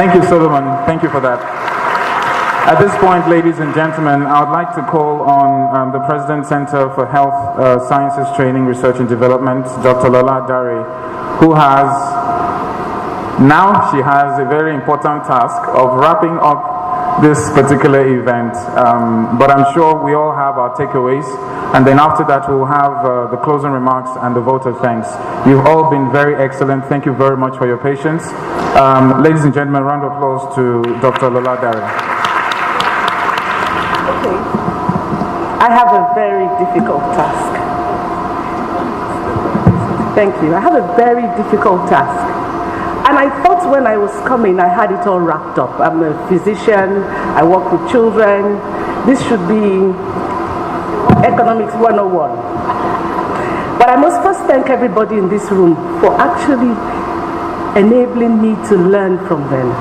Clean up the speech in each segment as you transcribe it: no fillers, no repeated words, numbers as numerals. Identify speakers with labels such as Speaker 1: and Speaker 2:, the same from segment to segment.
Speaker 1: Thank you, Solomon. Thank you for that. At this point, ladies and gentlemen, I would like to call on the President Center for Health Sciences Training, Research and Development, Dr. Lola who she has a very important task of wrapping up this particular event, but I'm sure we all have our takeaways, and then after that we'll have the closing remarks and the vote of thanks. You've all been very excellent. Thank you very much for your patience. Ladies and gentlemen, round of applause to Dr. Lola.
Speaker 2: Okay, I have a very difficult task. Thank you. I have a very difficult task. And I thought when I was coming, I had it all wrapped up. I'm a physician, I work with children. This should be Economics 101. But I must first thank everybody in this room for actually enabling me to learn from them.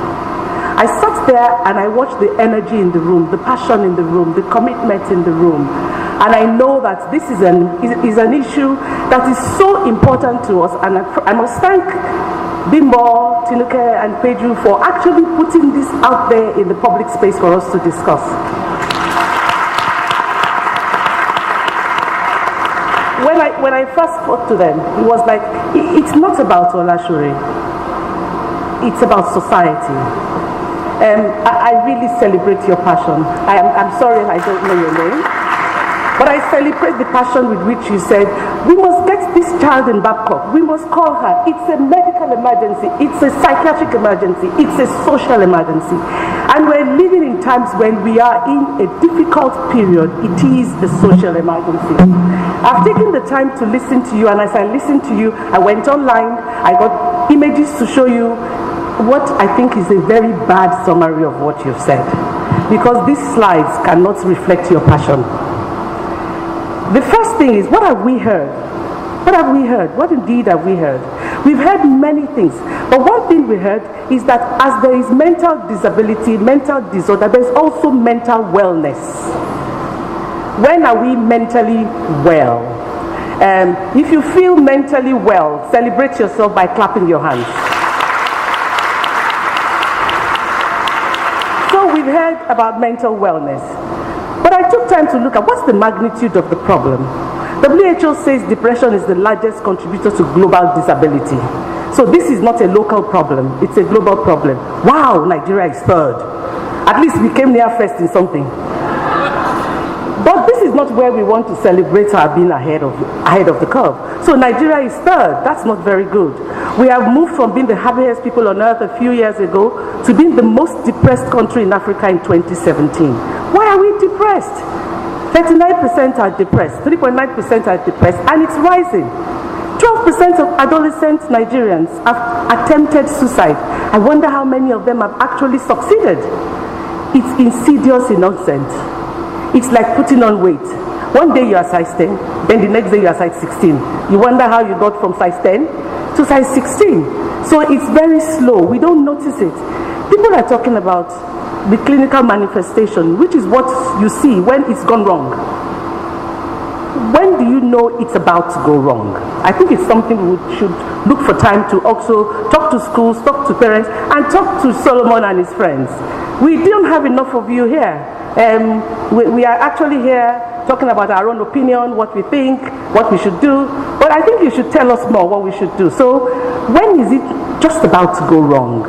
Speaker 2: I sat there and I watched the energy in the room, the passion in the room, the commitment in the room. And I know that this is an issue that is so important to us. And I must thank Bimbo, Tinuke and Peju for actually putting this out there in the public space for us to discuss. When I first spoke to them, it was like, it's not about Olashore, it's about society. I really celebrate your passion. I'm sorry I don't know your name, but I celebrate the passion with which you said, we must get this child in Babcock, we must call her. It's a medical emergency, it's a psychiatric emergency, it's a social emergency. And we're living in times when we are in a difficult period. It is a social emergency. I've taken the time to listen to you, and as I listened to you, I went online, I got images to show you what I think is a very bad summary of what you've said. Because these slides cannot reflect your passion. The first thing is, what have we heard? What have we heard? What indeed have we heard? We've heard many things, but one thing we heard is that as there is mental disability, mental disorder, there's also mental wellness. When are we mentally well? If you feel mentally well, celebrate yourself by clapping your hands. So we've heard about mental wellness. But I took time to look at what's the magnitude of the problem. WHO says depression is the largest contributor to global disability. So this is not a local problem, it's a global problem. Wow, Nigeria is third. At least we came near first in something. But this is not where we want to celebrate our being ahead of the curve. So Nigeria is third. That's not very good. We have moved from being the happiest people on earth a few years ago to being the most depressed country in Africa in 2017. Why are we depressed? 39% are depressed, 3.9% are depressed, and it's rising. 12% of adolescent Nigerians have attempted suicide. I wonder how many of them have actually succeeded. It's insidious innocent. It's like putting on weight. One day you are size 10, then the next day you are size 16. You wonder how you got from size 10 to size 16. So it's very slow. We don't notice it. People are talking about the clinical manifestation, which is what you see when it's gone wrong. When do you know it's about to go wrong? I think it's something we should look for time to also talk to schools, talk to parents, and talk to Solomon and his friends. We don't have enough of you here. We are actually here talking about our own opinion, what we think, what we should do, but I think you should tell us more what we should do. So when is it just about to go wrong?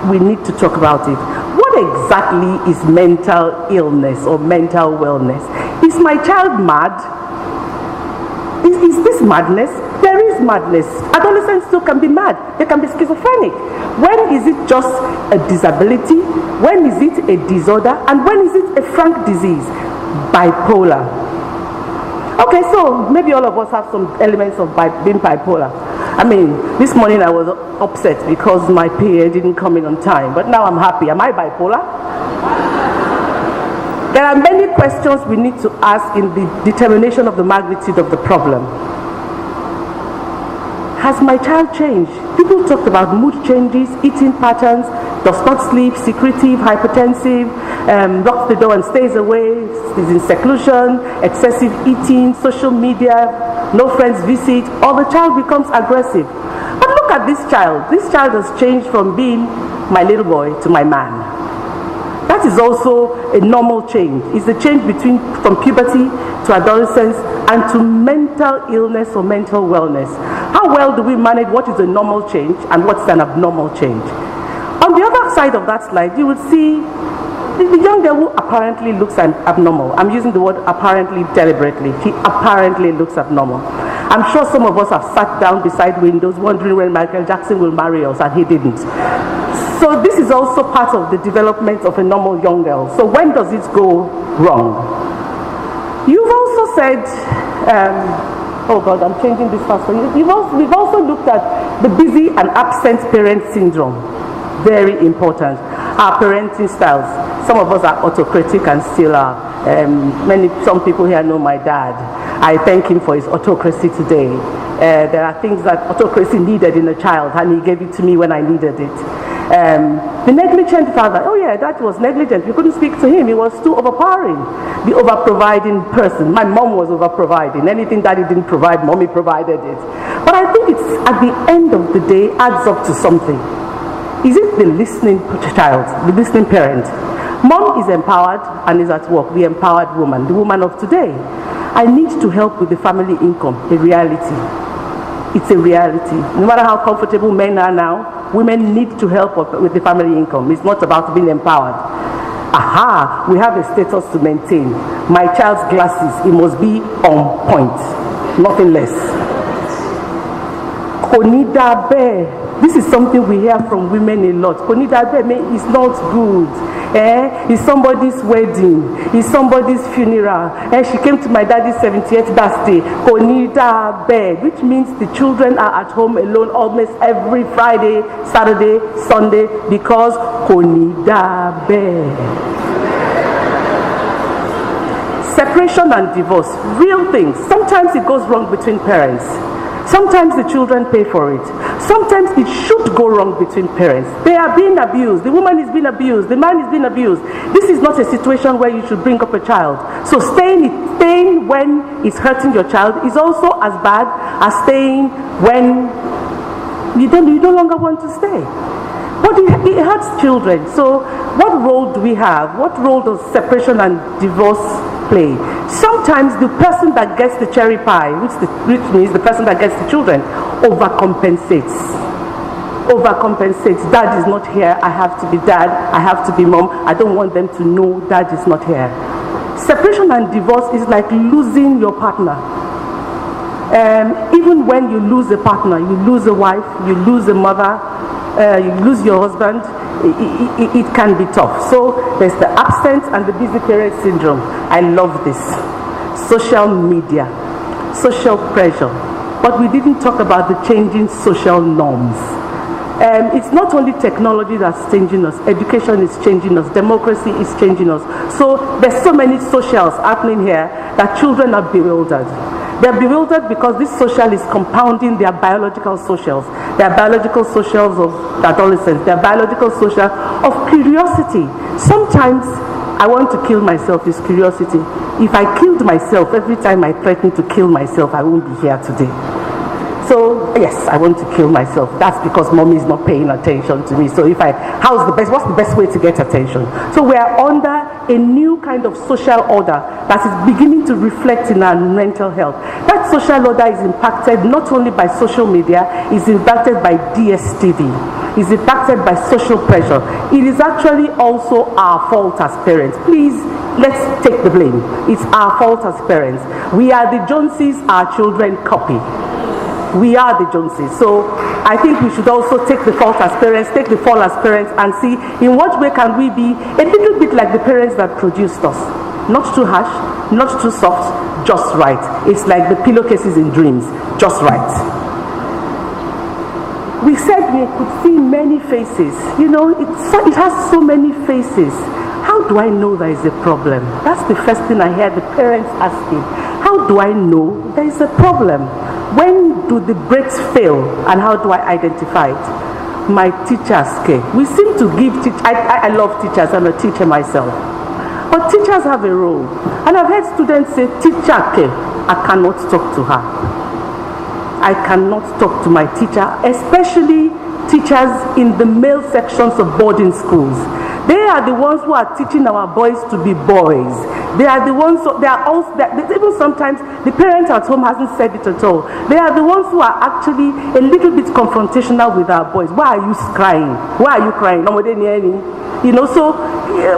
Speaker 2: We need to talk about it. What exactly is mental illness or mental wellness? Is my child mad? Is this madness? There is madness. Adolescents too can be mad. They can be schizophrenic. When is it just a disability? When is it a disorder? And when is it a frank disease? Bipolar. Okay, so maybe all of us have some elements of being bipolar. I mean, this morning I was upset because my PA didn't come in on time, but now I'm happy. Am I bipolar? There are many questions we need to ask in the determination of the magnitude of the problem. Has my child changed? People talked about mood changes, eating patterns, does not sleep, secretive, hypertensive, locks the door and stays away, is in seclusion, excessive eating, social media, no friends visit, or the child becomes aggressive. But look at this child. This child has changed from being my little boy to my man. That is also a normal change. It's the change from puberty to adolescence and to mental illness or mental wellness. How well do we manage what is a normal change and what's an abnormal change? On the other side of that slide, you would see the young girl who apparently looks abnormal. I'm using the word apparently deliberately. She apparently looks abnormal. I'm sure some of us have sat down beside windows wondering when Michael Jackson will marry us, and he didn't. So this is also part of the development of a normal young girl. So when does it go wrong? You've also said, oh God, I'm changing this fast for you. We've also looked at the busy and absent parent syndrome. Very important. Our parenting styles. Some of us are autocratic and still are. Some people here know my dad. I thank him for his autocracy today. There are things that autocracy needed in a child, and he gave it to me when I needed it. The negligent father, oh yeah, that was negligent. We couldn't speak to him. He was too overpowering. The over-providing person. My mom was over-providing. Anything daddy didn't provide, mommy provided it. But I think it's, at the end of the day, adds up to something. Is it the listening child, the listening parent? Mom is empowered and is at work, the empowered woman, the woman of today. I need to help with the family income, a reality. It's a reality. No matter how comfortable men are now, women need to help with the family income. It's not about being empowered. Aha, we have a status to maintain. My child's glasses, it must be on point, nothing less. Konida Bear. This is something we hear from women a lot. Konida Bear is not good. It's somebody's wedding. It's somebody's funeral. She came to my daddy's 70th birthday. Konida Bear, which means the children are at home alone almost every Friday, Saturday, Sunday, because Konida Bear. Separation and divorce, real things. Sometimes it goes wrong between parents. Sometimes the children pay for it. Sometimes it should go wrong between parents. They are being abused. The woman is being abused. The man is being abused. This is not a situation where you should bring up a child. So staying when it's hurting your child is also as bad as staying when you no longer want to stay. But it hurts children. So what role do we have? What role does separation and divorce play? Sometimes the person that gets the cherry pie, which means the person that gets the children, overcompensates. Dad is not here, I have to be dad, I have to be mom, I don't want them to know dad is not here. Separation and divorce is like losing your partner. Even when you lose a partner, you lose a wife, you lose a mother, you lose your husband, it can be tough. So there's the absence and the busy parent syndrome. I love this. Social media, social pressure. But we didn't talk about the changing social norms. It's not only technology that's changing us, education is changing us, democracy is changing us. So there's so many socials happening here that children are bewildered. They're bewildered because this social is compounding their biological socials. Their biological socials of adolescence, their biological social of curiosity. Sometimes I want to kill myself is curiosity. If I killed myself every time I threaten to kill myself, I won't be here today. So yes, I want to kill myself. That's because mommy is not paying attention to me. So what's the best way to get attention? So we are under a new kind of social order that is beginning to reflect in our mental health. That social order is impacted not only by social media, it's impacted by DSTV, it's impacted by social pressure. It is actually also our fault as parents. Please, let's take the blame. It's our fault as parents. We are the Joneses, our children copy. We are the Joneses. So I think we should also take the fault as parents, take the fall as parents, and see in what way can we be a little bit like the parents that produced us. Not too harsh, not too soft, just right. It's like the pillowcases in dreams, just right. We said we could see many faces. You know, it has so many faces. How do I know there is a problem? That's the first thing I hear the parents asking. How do I know there is a problem? When do the brakes fail, and how do I identify it? My teachers care. We seem to give I love teachers. I'm a teacher myself. But teachers have a role. And I've heard students say, teacher care. I cannot talk to her. I cannot talk to my teacher, especially teachers in the male sections of boarding schools. They are the ones who are teaching our boys to be boys. They are the ones, even sometimes the parent at home hasn't said it at all. They are the ones who are actually a little bit confrontational with our boys. Why are you crying? Why are you crying? You know, so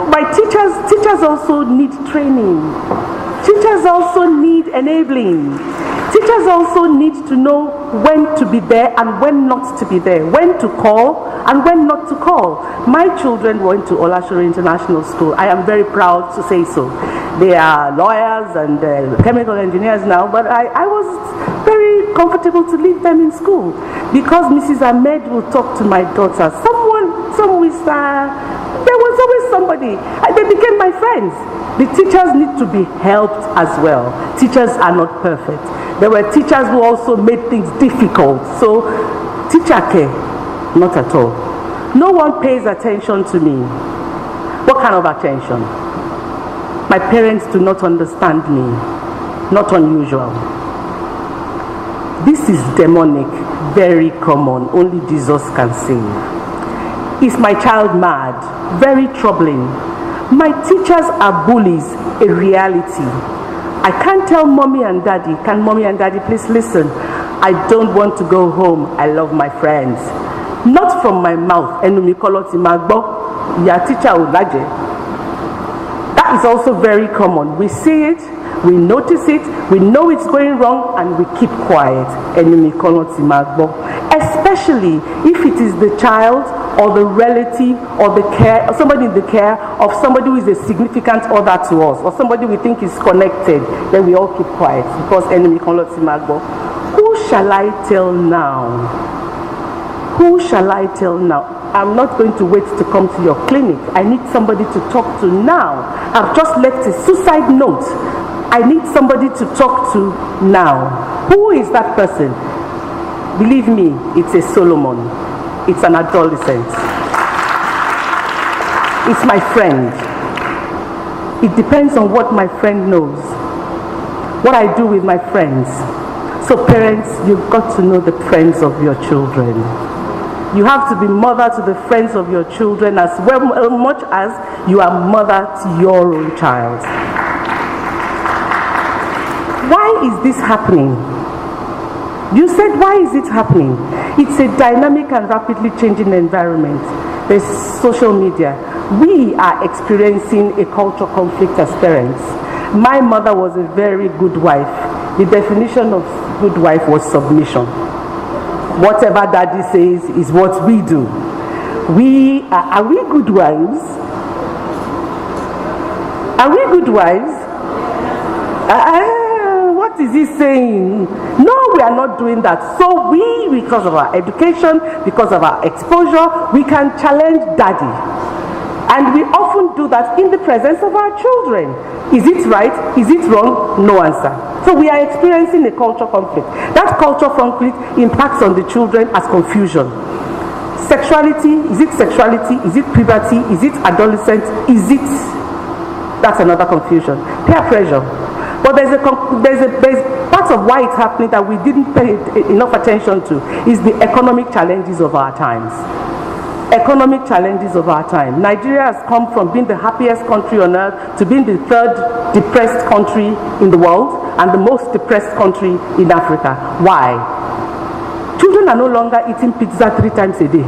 Speaker 2: my teachers also need training. Teachers also need enabling. Teachers also need to know when to be there and when not to be there, when to call and when not to call. My children went to Olashore International School. I am very proud to say so. They are lawyers and chemical engineers now, but I was very comfortable to leave them in school because Mrs. Ahmed will talk to my daughter. There was always somebody. They became my friends. The teachers need to be helped as well. Teachers are not perfect. There were teachers who also made things difficult. So, teacher care, not at all. No one pays attention to me. What kind of attention? My parents do not understand me. Not unusual. This is demonic, very common. Only Jesus can save. Is my child mad? Very troubling. My teachers are bullies, a reality. I can't tell mommy and daddy. Can mommy and daddy please listen? I don't want to go home. I love my friends. Not from my mouth. That is also very common. We see it, we notice it, we know it's going wrong, and we keep quiet. Especially if it is the child or the relative or the care, or somebody in the care of somebody who is a significant other to us, or somebody we think is connected, then we all keep quiet because enemy Magbo. Who shall I tell now? Who shall I tell now? I'm not going to wait to come to your clinic. I need somebody to talk to now. I've just left a suicide note. I need somebody to talk to now. Who is that person? Believe me, it's a Solomon. It's an adolescent. It's my friend. It depends on what my friend knows, what I do with my friends. So parents, you've got to know the friends of your children. You have to be mother to the friends of your children as well, much as you are mother to your own child. Why is this happening? You said, why is it happening? It's a dynamic and rapidly changing environment. There's social media. We are experiencing a cultural conflict as parents. My mother was a very good wife. The definition of good wife was submission. Whatever daddy says is what we do. Are we good wives? Are we good wives? What is he saying? No, we are not doing that. So because of our education, because of our exposure, we can challenge daddy. And we often do that in the presence of our children. Is it right? Is it wrong? No answer. So we are experiencing a cultural conflict. That cultural conflict impacts on the children as confusion. Sexuality, is it sexuality? Is it puberty? Is it adolescence? That's another confusion. Peer pressure. But there's part of why it's happening that we didn't pay enough attention to is the economic challenges of our times. Economic challenges of our time. Nigeria has come from being the happiest country on earth to being the third depressed country in the world and the most depressed country in Africa. Why? Children are no longer eating pizza 3 times a day.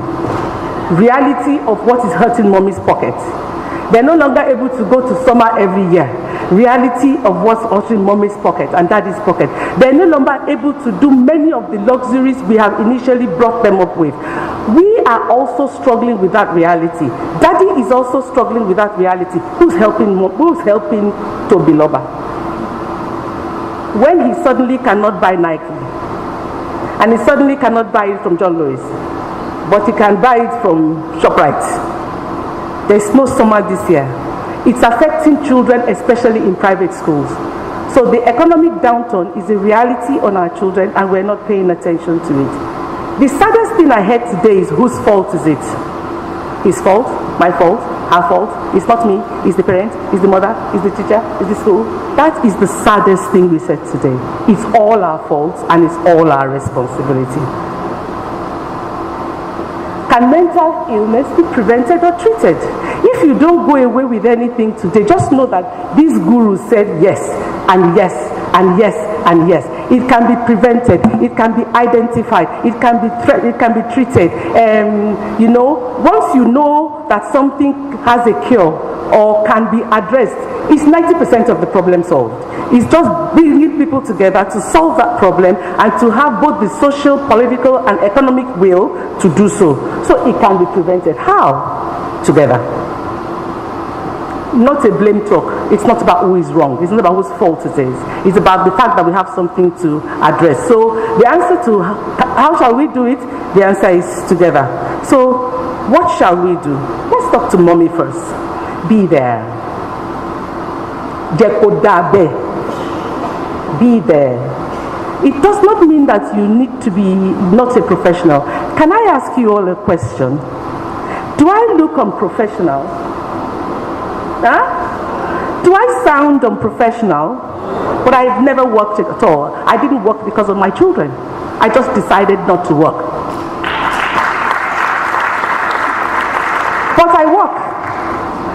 Speaker 2: Reality of what is hurting mommy's pocket. They're no longer able to go to summer every year. Reality of what's hurting mommy's pocket and daddy's pocket. They're no longer able to do many of the luxuries we have initially brought them up with. We are also struggling with that reality. Daddy is also struggling with that reality. Who's helping Toby Loba? When he suddenly cannot buy Nike, and he suddenly cannot buy it from John Lewis, but he can buy it from ShopRite. There's no summer this year. It's affecting children, especially in private schools. So the economic downturn is a reality on our children, and we're not paying attention to it. The saddest thing I heard today is, whose fault is it? His fault? My fault? Her fault? It's not me. It's the parent. It's the mother. It's the teacher. It's the school. That is the saddest thing we said today. It's all our fault, and it's all our responsibility. Can mental illness be prevented or treated? If you don't go away with anything today, just know that these gurus said yes, and yes, and yes, and yes. It can be prevented. It can be identified. It can be treated. Once you know that something has a cure or can be addressed, it's 90% of the problem solved. It's just bringing people together to solve that problem and to have both the social, political, and economic will to do so. So it can be prevented. How? Together. Not a blame talk. It's not about who is wrong. It's not about whose fault it is. It's about the fact that we have something to address. So the answer to how shall we do it? The answer is together. So what shall we do? Let's talk to mommy first. Be there. Be there. It does not mean that you need to be not a professional. Can I ask you all a question? Do I look unprofessional? Huh? Do I sound unprofessional? But I've never worked at all. I didn't work because of my children. I just decided not to work. But I work.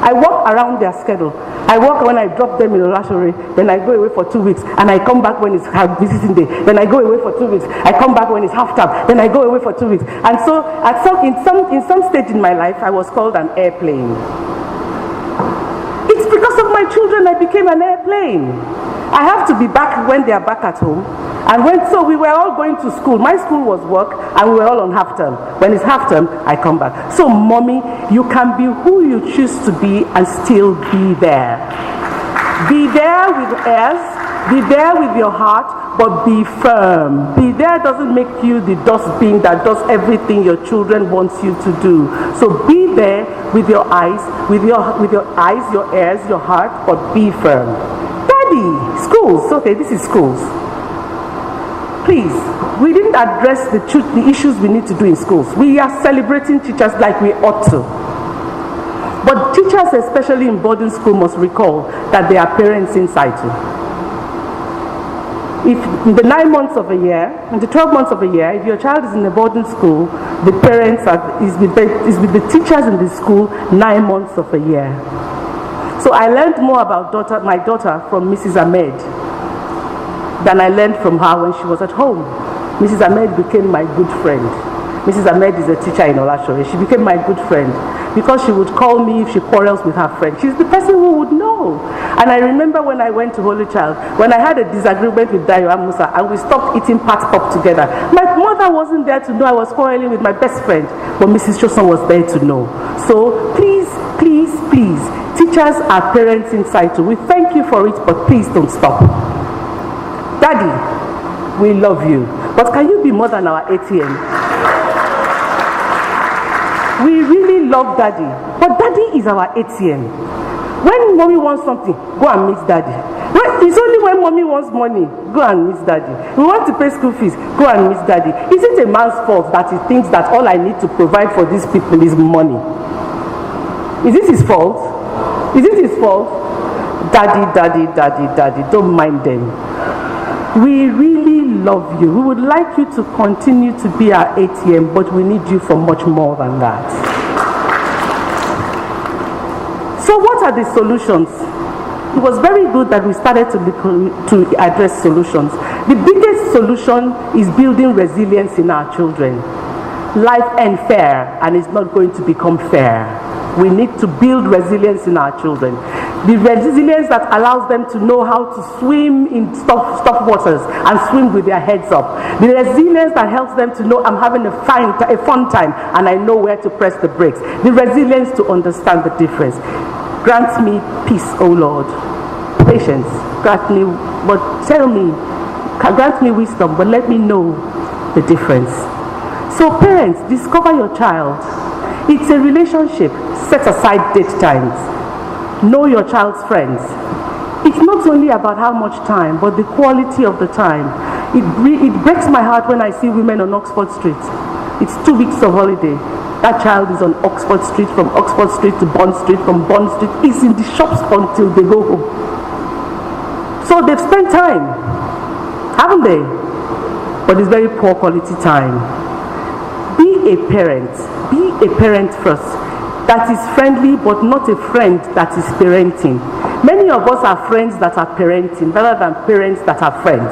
Speaker 2: I work around their schedule. I work when I drop them in Olashore, then I go away for 2 weeks, and I come back when it's visiting day. Then I go away for 2 weeks. I come back when it's half term. Then I go away for 2 weeks. And so, in some stage in my life, I was called an airplane. It's because of my children I became an airplane. I have to be back when they are back at home. And so we were all going to school. My school was work, and we were all on half term. When it's half term, I come back. So, mommy, you can be who you choose to be and still be there. Be there with ears, be there with your heart, but be firm. Be there doesn't make you the dustbin that does everything your children want you to do. So be there with your eyes, with your eyes, your ears, your heart, but be firm. Daddy, schools. Okay, this is schools. Please, we didn't address the issues we need to do in schools. We are celebrating teachers like we ought to. But teachers, especially in boarding school, must recall that there are parents inside too. If in the 9 months of a year, in the 12 months of a year, if your child is in a boarding school, the parents is with the teachers in the school 9 months of a year. So I learned more about my daughter from Mrs. Ahmed than I learned from her when she was at home. Mrs. Ahmed became my good friend. Mrs. Ahmed is a teacher in Olashore. She became my good friend because she would call me if she quarrels with her friend. She's the person who would know. And I remember when I went to Holy Child, when I had a disagreement with Dayo and Musa, and we stopped eating pat pop together. My mother wasn't there to know I was quarreling with my best friend, but Mrs. Choson was there to know. So please, please, please, teachers are parents inside too. We thank you for it, but please don't stop. Daddy, we love you, but can you be more than our ATM? We really love Daddy, but Daddy is our ATM. When mommy wants something, go and meet Daddy. It's only when mommy wants money, go and meet Daddy. We want to pay school fees, go and meet Daddy. Is it a man's fault that he thinks that all I need to provide for these people is money? Is it his fault? Is it his fault? Daddy, Daddy, Daddy, Daddy, don't mind them. We really love you. We would like you to continue to be our ATM, but we need you for much more than that. So what are the solutions? It was very good that we started to address solutions. The biggest solution is building resilience in our children. Life ends fair, and it's not going to become fair. We need to build resilience in our children. The resilience that allows them to know how to swim in stop waters and swim with their heads up. The resilience that helps them to know I'm having a fun time and I know where to press the brakes. The resilience to understand the difference. Grant me peace, O Lord. Patience. Grant me wisdom, but let me know the difference. So parents, discover your child. It's a relationship. Set aside date times. Know your child's friends. It's not only about how much time, but the quality of the time. It breaks my heart when I see women on Oxford Street. It's 2 weeks of holiday. That child is on Oxford Street, from Oxford Street to Bond Street, from Bond Street. It's in the shops until they go home. So they've spent time, haven't they? But it's very poor quality time. Be be a parent. Be a parent first. That is friendly, but not a friend that is parenting. Many of us are friends that are parenting rather than parents that are friends.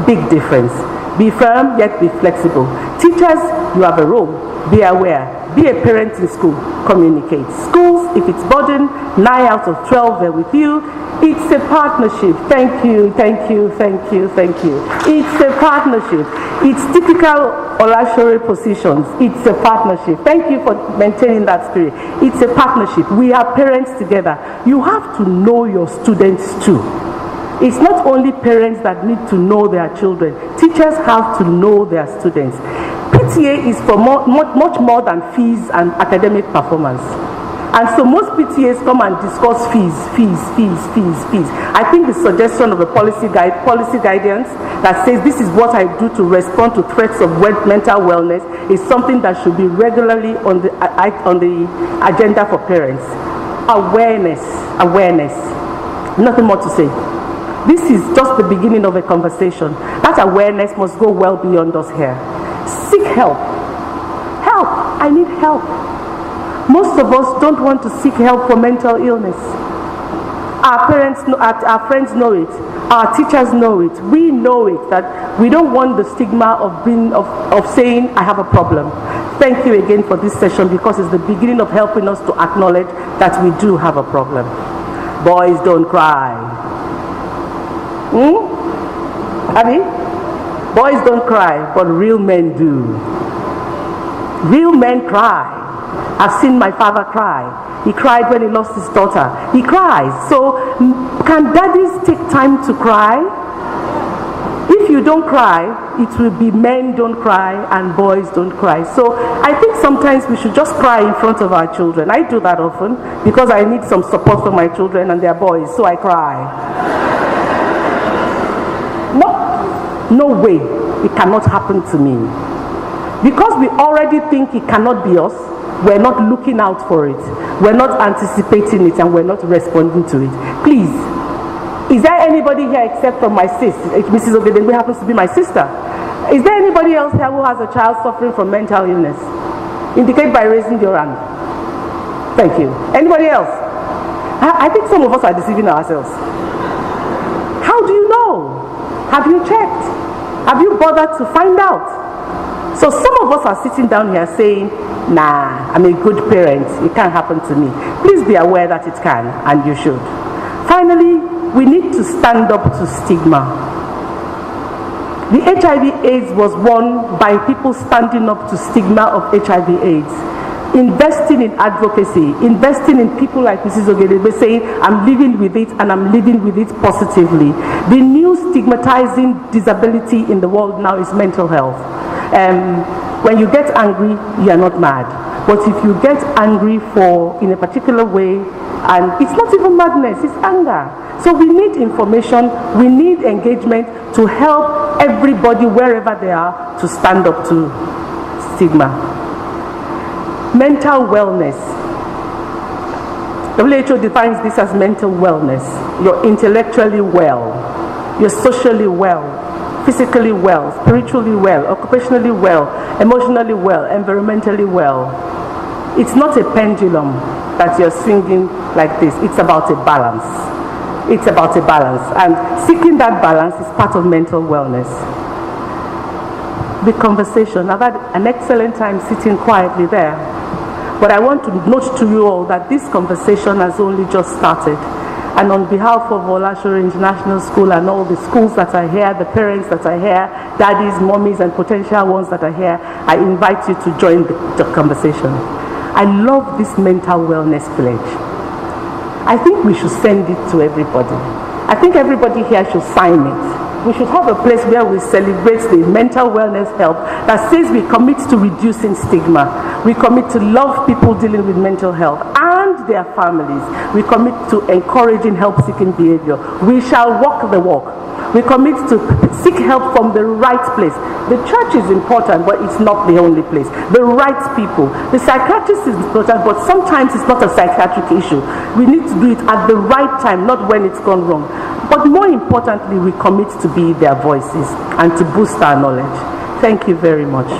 Speaker 2: Big difference. Be firm, yet be flexible. Teachers, you have a role. Be aware. Be a parent in school. Communicate. Schools, if it's burden, 9 out of 12 they're with you. It's a partnership. Thank you, thank you, thank you, thank you. It's a partnership. It's typical Olashore positions. It's a partnership. Thank you for maintaining that spirit. It's a partnership. We are parents together. You have to know your students too. It's not only parents that need to know their children. Teachers have to know their students. PTA is for much more than fees and academic performance. And so most PTAs come and discuss fees. I think the suggestion of a policy guidance that says this is what I do to respond to threats of mental wellness is something that should be regularly on the agenda for parents. Awareness. Nothing more to say. This is just the beginning of a conversation. That awareness must go well beyond us here. Seek help. Help. I need help. Most of us don't want to seek help for mental illness. Our parents know, our friends know it. Our teachers know it. We know it, that we don't want the stigma of saying, I have a problem. Thank you again for this session, because it's the beginning of helping us to acknowledge that we do have a problem. Boys don't cry. Abby? Boys don't cry, but real men do. Real men cry. I've seen my father cry. He cried when he lost his daughter. He cries. So can daddies take time to cry? If you don't cry, it will be men don't cry and boys don't cry. So I think sometimes we should just cry in front of our children. I do that often because I need some support from my children and their boys, so I cry. No way, it cannot happen to me. Because we already think it cannot be us, we're not looking out for it. We're not anticipating it, and we're not responding to it. Please, is there anybody here except from my sis? Mrs. Ogedengbe happens to be my sister. Is there anybody else here who has a child suffering from mental illness? Indicate by raising your hand. Thank you. Anybody else? I think some of us are deceiving ourselves. How do you know? Have you checked? Have you bothered to find out? So some of us are sitting down here saying, nah, I'm a good parent, it can't happen to me. Please be aware that it can, and you should. Finally, we need to stand up to stigma. The HIV/AIDS was won by people standing up to stigma of HIV/AIDS. Investing in advocacy, investing in people like Mrs. Ogedengbe saying, I'm living with it and I'm living with it positively. The new stigmatizing disability in the world now is mental health. When you get angry, you are not mad. But if you get angry in a particular way, and it's not even madness, it's anger. So we need information, we need engagement to help everybody wherever they are to stand up to stigma. Mental wellness. WHO defines this as mental wellness. You're intellectually well, you're socially well, physically well, spiritually well, occupationally well, emotionally well, environmentally well. It's not a pendulum that you're swinging like this. It's about a balance. It's about a balance. And seeking that balance is part of mental wellness. The conversation. I've had an excellent time sitting quietly there. But I want to note to you all that this conversation has only just started. And on behalf of Olashore International School and all the schools that are here, the parents that are here, daddies, mommies, and potential ones that are here, I invite you to join the conversation. I love this mental wellness pledge. I think we should send it to everybody. I think everybody here should sign it. We should have a place where we celebrate the mental wellness help that says we commit to reducing stigma. We commit to love people dealing with mental health and their families. We commit to encouraging help-seeking behavior. We shall walk the walk. We commit to seek help from the right place. The church is important, but it's not the only place. The right people. The psychiatrist is important, but sometimes it's not a psychiatric issue. We need to do it at the right time, not when it's gone wrong. But more importantly, we commit to be their voices and to boost our knowledge. Thank you very much.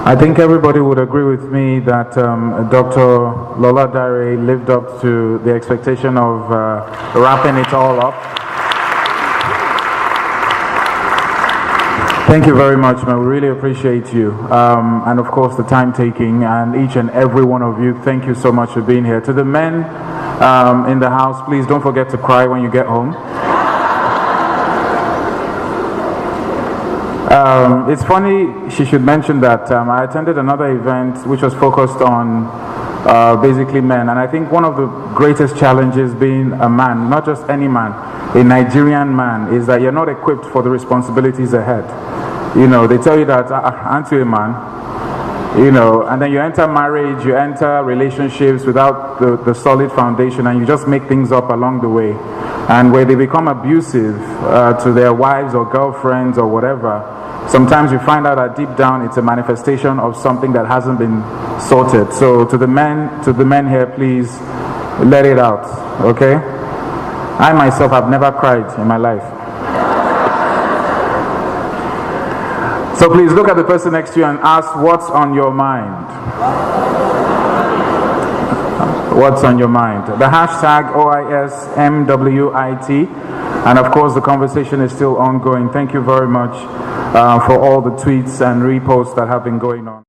Speaker 1: I think everybody would agree with me that Dr. Lola Dare lived up to the expectation of wrapping it all up. Thank you very much, man. We really appreciate you. And of course, the time taking, and each and every one of you, thank you so much for being here. To the men in the house, please don't forget to cry when you get home. It's funny she should mention that. I attended another event which was focused on basically men, and I think one of the greatest challenges being a man, not just any man, a Nigerian man, is that you're not equipped for the responsibilities ahead. You know, they tell you that, aren't you a man? You know, and then you enter marriage, you enter relationships without the solid foundation, and you just make things up along the way. And where they become abusive to their wives or girlfriends or whatever, sometimes you find out that deep down it's a manifestation of something that hasn't been sorted. So to the men here, please let it out, okay? I myself have never cried in my life. So please look at the person next to you and ask, what's on your mind? What's on your mind? The hashtag OISMWIT, and of course the conversation is still ongoing. Thank you very much for all the tweets and reposts that have been going on.